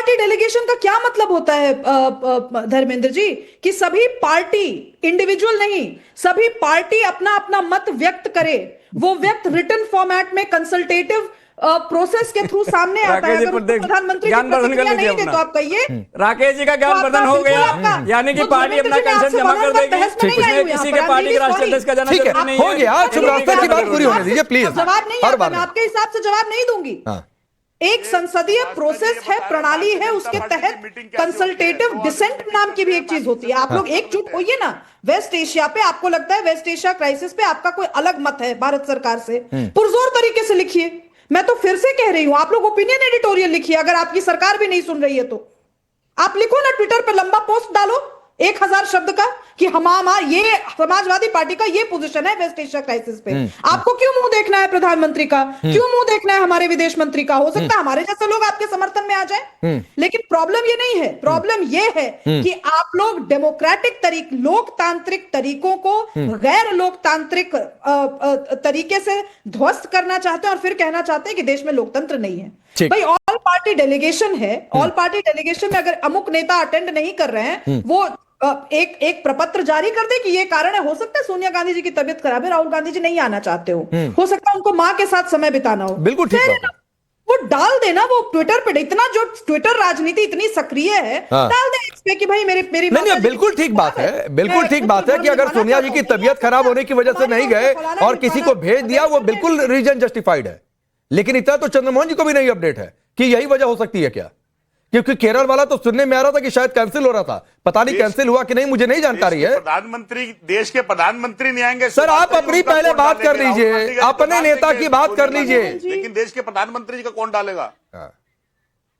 Party delegation का क्या मतलब होता है धर्मेंद्र जी, कि सभी पार्टी, इंडिविजुअल नहीं, सभी पार्टी अपना अपना मत व्यक्त करे, वो व्यक्त रिटन फॉर्मेट में कंसल्टेटिव प्रोसेस के थ्रू सामने आता है। अगर प्रधानमंत्री जी प्रतिक्रिया नहीं दे तो आप कहिए राकेश जी का ज्ञान वर्धन हो गया, यानी कि पार्टी अपना कंसर्न जमा कर देगी, किसी के पार्टी के राष्ट्रीय अध्यक्ष का जाना जरूरी नहीं है। हो गया, श्रीवास्तव की बात पूरी होने दीजिए प्लीज। जवाब नहीं आता, मैं आपके हिसाब से जवाब नहीं दूंगी। एक संसदीय प्रोसेस है, प्रणाली है, उसके तहत कंसल्टेटिव डिसेंट नाम की भी एक चीज होती है। आप लोग एकजुट होइए ना। वेस्ट एशिया पे आपको लगता है, वेस्ट एशिया क्राइसिस पे आपका कोई अलग मत है भारत सरकार से, पुरजोर तरीके से लिखिए। मैं तो फिर से कह रही हूं, आप लोग ओपिनियन एडिटोरियल लिखिए। अगर आपकी सरकार भी नहीं सुन रही है तो आप लिखो ना, ट्विटर पे लंबा पोस्ट डालो 1000 शब्द का, कि हमारा ये समाजवादी पार्टी का ये पोजीशन है वेस्ट एशिया क्राइसिस पे। आपको क्यों मुंह देखना है प्रधानमंत्री का, क्यों मुंह देखना है हमारे विदेश मंत्री का? हो सकता है हमारे जैसे लोग आपके समर्थन में आ जाए, लेकिन प्रॉब्लम ये नहीं है। प्रॉब्लम ये है कि आप लोग डेमोक्रेटिक लोकतांत्रिक तरीकों को गैर लोकतांत्रिक तरीके से ध्वस्त करना चाहते हैं और फिर कहना चाहते हैं कि देश में लोकतंत्र नहीं है। भाई ऑल पार्टी डेलीगेशन है, ऑल पार्टी डेलीगेशन में अगर अमुक नेता अटेंड नहीं कर रहे हैं, वो एक प्रपत्र जारी कर दे कि ये कारण है। हो सकता है सोनिया गांधी जी की तबीयत खराब है, राहुल गांधी जी नहीं आना चाहते हो सकता है उनको मां के साथ समय बिताना हो, बिल्कुल ठीक है, वो डाल देना। वो ट्विटर पे इतना जो ट्विटर राजनीति इतनी सक्रिय है, डाल दे इस पे कि भाई मेरी नहीं, बिल्कुल ठीक बात है, बिल्कुल ठीक बात है कि अगर सोनिया जी की तबीयत खराब होने की वजह से नहीं गए और किसी को भेज दिया, वो बिल्कुल रीजन जस्टिफाइड है। लेकिन इतना तो चंद्रमोहन जी को भी नहीं अपडेट है कि यही वजह हो सकती है क्या? क्योंकि केरल वाला तो सुनने में आ रहा था कि शायद कैंसिल हो रहा था, पता नहीं कैंसिल हुआ कि नहीं, मुझे नहीं जानकारी है। प्रधानमंत्री, देश के प्रधानमंत्री नहीं आएंगे सर, आप अपनी पहले बात कर लीजिए, अपने नेता की बात कर लीजिए। लेकिन देश के प्रधानमंत्री जी का कौन डालेगा?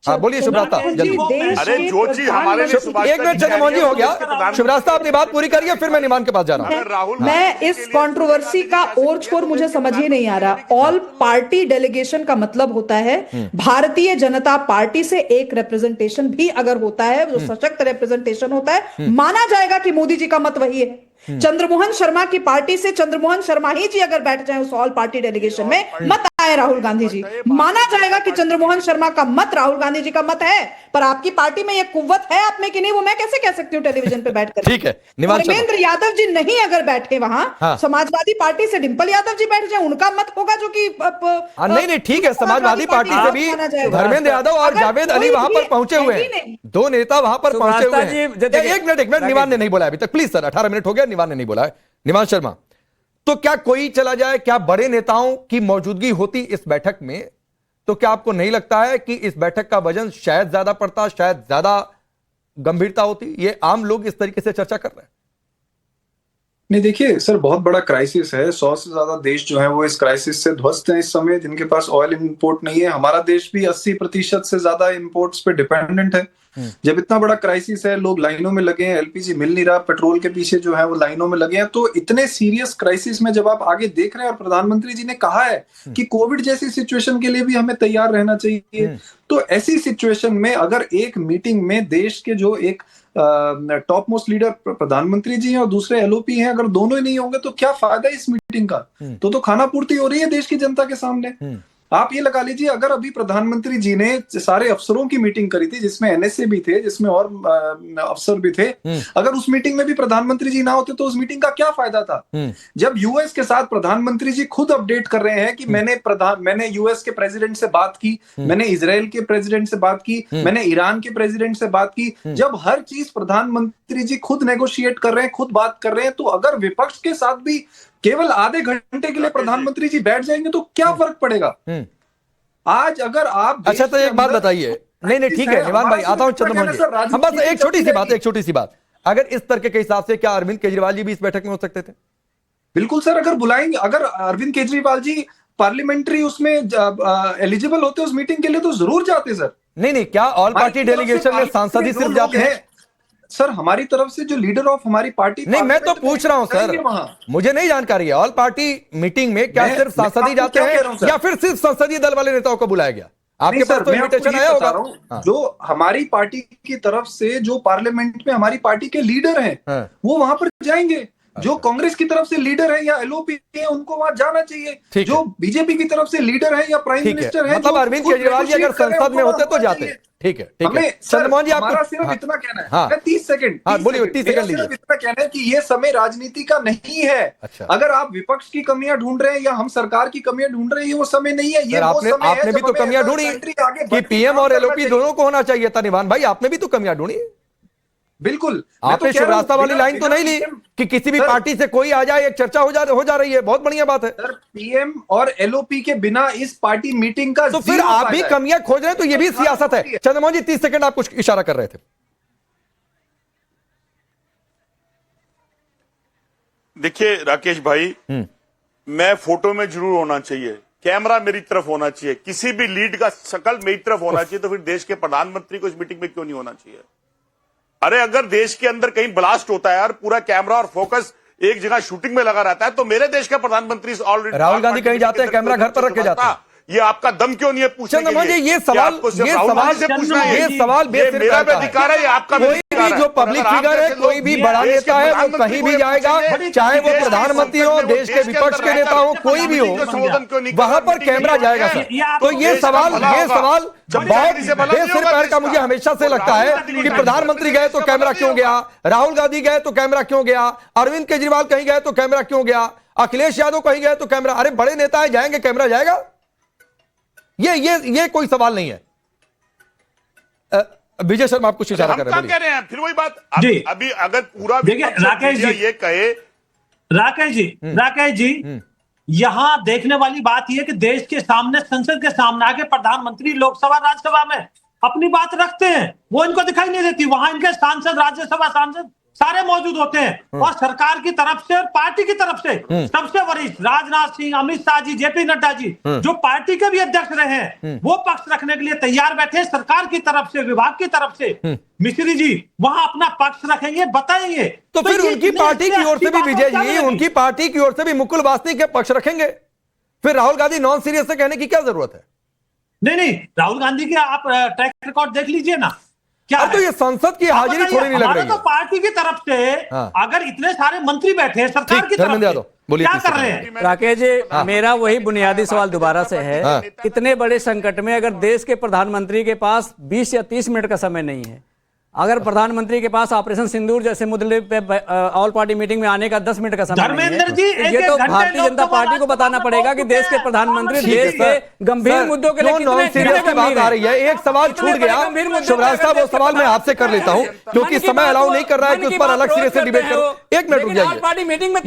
हाँ बोलिए शुभ्रास्ता जल्दी। अरे जो चीज हमारे लिए, एक मिनट चंद्रमोहन जी हो गया, शुभ्रास्ता अपनी बात पूरी करिए, फिर मैं निमान के पास जा रहा हूं। मैं इस कंट्रोवर्सी का और छोर मुझे समझ ही नहीं आ रहा। ऑल पार्टी डेलीगेशन का मतलब होता है भारतीय जनता पार्टी से एक रिप्रेजेंटेशन भी अगर होता है, जो सशक्त रिप्रेजेंटेशन होता है, माना जाएगा कि मोदी जी का मत वही है। चंद्रमोहन शर्मा की पार्टी से चंद्रमोहन शर्मा ही जी अगर बैठ जाए उस ऑल पार्टी डेलीगेशन में, मत आए राहुल गांधी जी, माना जाएगा कि चंद्रमोहन शर्मा का मत राहुल गांधी जी का मत है। पर आपकी पार्टी में ये कुव्वत है आप में कि नहीं, वो मैं कैसे कह सकती हूँ टेलीविजन पे बैठकर? ठीक है, धर्मेंद्र यादव जी नहीं अगर बैठे वहां, समाजवादी पार्टी से डिंपल यादव जी बैठ जाए, उनका मत होगा जो कि नहीं ठीक है, समाजवादी पार्टी से भी धर्मेंद्र यादव और जावेद अली वहां पर पहुंचे हुए हैं, दो नेता वहां पर पहुंचे हुए हैं। एक मिनट, निमान ने नहीं बोला अभी तक, प्लीज सर, 18 मिनट हो गया, निमान ने नहीं बोला है। निमान शर्मा, तो क्या कोई चला जाए, क्या बड़े नेताओं की मौजूदगी होती इस बैठक में, तो क्या आपको नहीं लगता है कि इस बैठक का वजन शायद ज्यादा पड़ता, शायद ज्यादा गंभीरता होती? ये आम लोग इस तरीके से चर्चा कर रहे हैं। नहीं देखिए सर, बहुत बड़ा क्राइसिस है। 100 से ज्यादा देश जो है वो इस क्राइसिस से ध्वस्त हैं इस समय, जिनके पास ऑयल इंपोर्ट नहीं है। हमारा देश भी 80% से ज्यादा इंपोर्ट्स पे डिपेंडेंट है। जब इतना बड़ा क्राइसिस है, लोग लाइनों में लगे हैं, एलपीजी मिल नहीं रहा, पेट्रोल के पीछे जो है वो लाइनों में लगे हैं, तो इतने सीरियस क्राइसिस में जब आप आगे देख रहे हैं और प्रधानमंत्री जी ने कहा है कि कोविड जैसी सिचुएशन के लिए भी हमें तैयार रहना चाहिए, तो ऐसी सिचुएशन में अगर एक मीटिंग में देश के जो एक टॉप मोस्ट लीडर प्रधानमंत्री जी हैं और दूसरे एलओपी हैं, अगर दोनों ही नहीं होंगे तो क्या फायदा इस मीटिंग का? तो खाना पूर्ति हो रही है देश की जनता के सामने। आप ये लगा लीजिए, अगर अभी प्रधानमंत्री जी ने सारे अफसरों की मीटिंग करी थी, जिसमें एनएसए भी थे, जिसमें और अफसर भी थे, अगर उस मीटिंग में भी प्रधानमंत्री जी ना होते तो उस मीटिंग का क्या फायदा था? जब यूएस के साथ प्रधानमंत्री जी खुद अपडेट कर रहे हैं कि मैंने यूएस के प्रेसिडेंट से बात की, मैंने इजराइल के प्रेसिडेंट से बात की, मैंने ईरान के प्रेसिडेंट से बात की, जब हर चीज प्रधानमंत्री जी खुद नेगोशिएट कर रहे हैं, खुद बात कर रहे हैं, तो अगर विपक्ष के साथ भी केवल आधे घंटे के लिए प्रधानमंत्री जी बैठ जाएंगे तो क्या फर्क पड़ेगा? आज अगर आप, अच्छा तो एक बात बताइए, नहीं ठीक है निवान भाई, आता हूं चंद्रमोहन जी, हम बस एक छोटी सी बात, अगर इस तरह के हिसाब से क्या अरविंद केजरीवाल जी भी इस बैठक में हो सकते थे? बिल्कुल सर, अगर बुलाएंगे, अगर अरविंद केजरीवाल जी पार्लियामेंट्री उसमें एलिजिबल होते उस मीटिंग के लिए तो जरूर जाते सर। नहीं, क्या ऑल पार्टी डेलीगेशन में सांसद ही सिर्फ जाते हैं? सर हमारी तरफ से जो लीडर ऑफ हमारी पार्टी, नहीं मैं तो पूछ रहा हूं सर, मुझे नहीं जानकारी है, ऑल पार्टी मीटिंग में क्या सिर्फ सांसद ही जाते हैं या फिर सिर्फ संसदीय दल वाले नेताओं को बुलाया गया? आपके पास तो इन्विटेशन आया होगा। जो हमारी पार्टी की तरफ से जो पार्लियामेंट में हमारी पार्टी के लीडर हैं वो वहां पर जाएंगे। जो कांग्रेस की तरफ से लीडर है या एलओपी है उनको वहां जाना चाहिए, जो बीजेपी की तरफ से लीडर है या प्राइम मिनिस्टर है, मतलब अरविंद केजरीवाल जी अगर संसद में होते तो जाते। ठीक है चंद्रमोहन जी, हमारा सिर्फ इतना कहना है, 30 सेकंड बोलिए, 30 सेकंड लीजिए। इतना कहना है कि ये समय राजनीति का नहीं है। अच्छा। अगर आप विपक्ष की कमियां ढूंढ रहे हैं या हम सरकार की कमियां ढूंढ रहे हैं, ये वो समय नहीं है। ये वो समय है आपने भी तो कमियां ढूंढी कि पीएम और एलओपी दोनों को होना चाहिए था। निवान भाई, आपने भी तो कमियां ढूंढी। बिल्कुल, आपने शिवरास्ता वाली लाइन तो नहीं ली कि किसी भी पार्टी से कोई आ जाए, एक चर्चा हो जा रही है। बहुत बढ़िया बात है सर। पीएम और एलओपी के बिना इस पार्टी मीटिंग का तो फिर आप भी कमियां खोज रहे हैं, तो ये भी सियासत है। चंद्रमोहन जी 30 सेकंड आप कुछ इशारा कर रहे थे। देखिए राकेश भाई, मैं फोटो में जरूर होना चाहिए, कैमरा मेरी तरफ होना चाहिए, किसी भी लीड का शकल मेरी तरफ होना चाहिए, तो फिर देश के प्रधानमंत्री को इस मीटिंग में क्यों नहीं होना चाहिए? अरे अगर देश के अंदर कहीं ब्लास्ट होता है यार, पूरा कैमरा और फोकस एक जगह शूटिंग में लगा रहता है, तो मेरे देश का प्रधानमंत्री ऑलरेडी राहुल गांधी कहीं जाते हैं, कैमरा घर पर रख के जाता है। ये आपका दम क्यों नहीं है पूछने के लिए? ये सवाल मेरा भी अधिकार है, ये आपका भी अधिकार है। जो पब्लिक फिगर है, कोई भी बड़ा नेता है, वो कहीं भी जाएगा, चाहे वो प्रधानमंत्री हो, देश के विपक्ष के नेता हो, कोई भी हो, वहां पर कैमरा जाएगा सर। तो ये सवाल बहुत बेसिर पैर का मुझे हमेशा से लगता है कि प्रधानमंत्री गए तो कैमरा क्यों गया, राहुल गांधी गए तो कैमरा क्यों गया, अरविंद केजरीवाल कहीं गए तो कैमरा क्यों गया, अखिलेश यादव कहीं गए तो कैमरा। अरे बड़े नेता जाएंगे, कैमरा जाएगा? ये कोई सवाल नहीं है। विजय शर्मा आप कुछ इशारा कर रहे हैं। फिर वही बात अभी अगर पूरा राकेश जी ये कहे, राकेश जी यहां देखने वाली बात यह कि देश के सामने, संसद के सामने आके प्रधानमंत्री लोकसभा राज्यसभा में अपनी बात रखते हैं, वो इनको दिखाई नहीं देती। वहां इनके सांसद, राज्यसभा सांसद सारे मौजूद होते हैं, और सरकार की तरफ से और पार्टी की तरफ से सबसे वरिष्ठ राजनाथ सिंह, अमित शाह जी, जेपी नड्डा जी, जो पार्टी के भी अध्यक्ष रहे हैं, वो पक्ष रखने के लिए तैयार बैठे हैं। सरकार की तरफ से, विभाग की तरफ से मिश्री जी वहां अपना पक्ष रखेंगे, बताएंगे। तो फिर उनकी पार्टी की ओर से भी विजय जी, उनकी पार्टी की ओर से भी मुकुल वासनिक के पक्ष रखेंगे। फिर राहुल गांधी नॉन सीरियस से कहने की क्या जरूरत है? नहीं, राहुल गांधी के आप ट्रैक रिकॉर्ड देख लीजिए ना, क्या तो ये संसद की हाजिरी थोड़ी नहीं लग रही है। तो पार्टी की तरफ से अगर इतने सारे मंत्री बैठे हैं, सरकार की तरफ से क्या कर रहे हैं? राकेश जी, मेरा वही बुनियादी सवाल दोबारा से है, इतने बड़े संकट में अगर देश के प्रधानमंत्री के पास 20 या 30 मिनट का समय नहीं है, अगर प्रधानमंत्री के पास ऑपरेशन सिंदूर जैसे मुद्दे पे ऑल पार्टी मीटिंग में आने का 10 मिनट का समय धर्मेंद्र जी, ये तो भारतीय जनता पार्टी को बताना पड़ेगा कि देश के प्रधानमंत्री देश के गंभीर मुद्दों के लिए कितने सीरियस की बात आ रही है। एक सवाल छूट गया शिवराज साहब, वो सवाल मैं आपसे कर लेता हूं क्योंकि समय अलाउ नहीं कर रहा है कि उस पर अलग सिरे से डिबेट करो। एक मिनट रुक जाइए,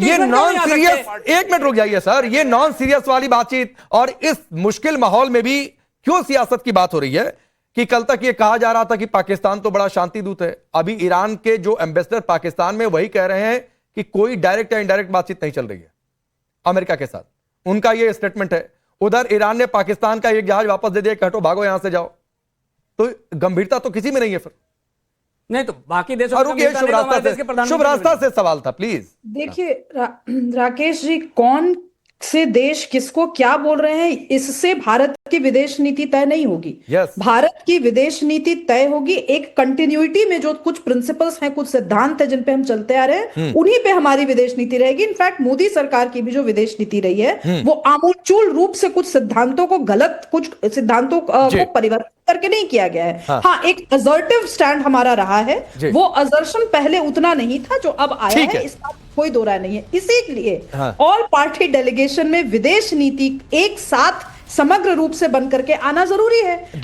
ये नॉन सीरियस, एक मिनट रुक जाइए सर, ये नॉन सीरियस वाली बातचीत और इस मुश्किल माहौल में भी क्यों सियासत की बात हो रही है कि कल तक ये कहा जा रहा था कि पाकिस्तान तो बड़ा शांति दूत है। अभी ईरान के जो एम्बेसडर पाकिस्तान में वही कह रहे हैं कि कोई डायरेक्ट या इनडायरेक्ट बातचीत नहीं चल रही है अमेरिका के साथ, उनका ये स्टेटमेंट है। उधर ईरान ने पाकिस्तान का एक जहाज वापस दे दिया, हटो भागो यहां से जाओ। तो गंभीरता तो किसी में नहीं है फिर। नहीं तो बाकी देशों शुभ रास्ता से सवाल था प्लीज। देखिए राकेश जी, कौन से देश किसको क्या बोल रहे हैं, इससे भारत की विदेश नीति तय नहीं होगी। भारत की विदेश नीति तय होगी एक कंटिन्यूटी में, जो कुछ प्रिंसिपल्स हैं, कुछ सिद्धांत हैं जिन पे हम चलते आ रहे हैं, उन्हीं पे हमारी विदेश नीति रहेगी। इनफैक्ट मोदी सरकार की भी जो विदेश नीति रही है वो आमूलचूल रूप से कुछ सिद्धांतों को को परिवर्तित करके नहीं किया गया है। हाँ, एक असर्टिव स्टैंड हमारा रहा है, वो असर्शन पहले उतना नहीं था जो अब आया है, इसका कोई दो राय नहीं है। इसीलिए ऑल पार्टी डेलीगेशन में विदेश नीति एक साथ समग्र रूप से बन करके आना जरूरी है।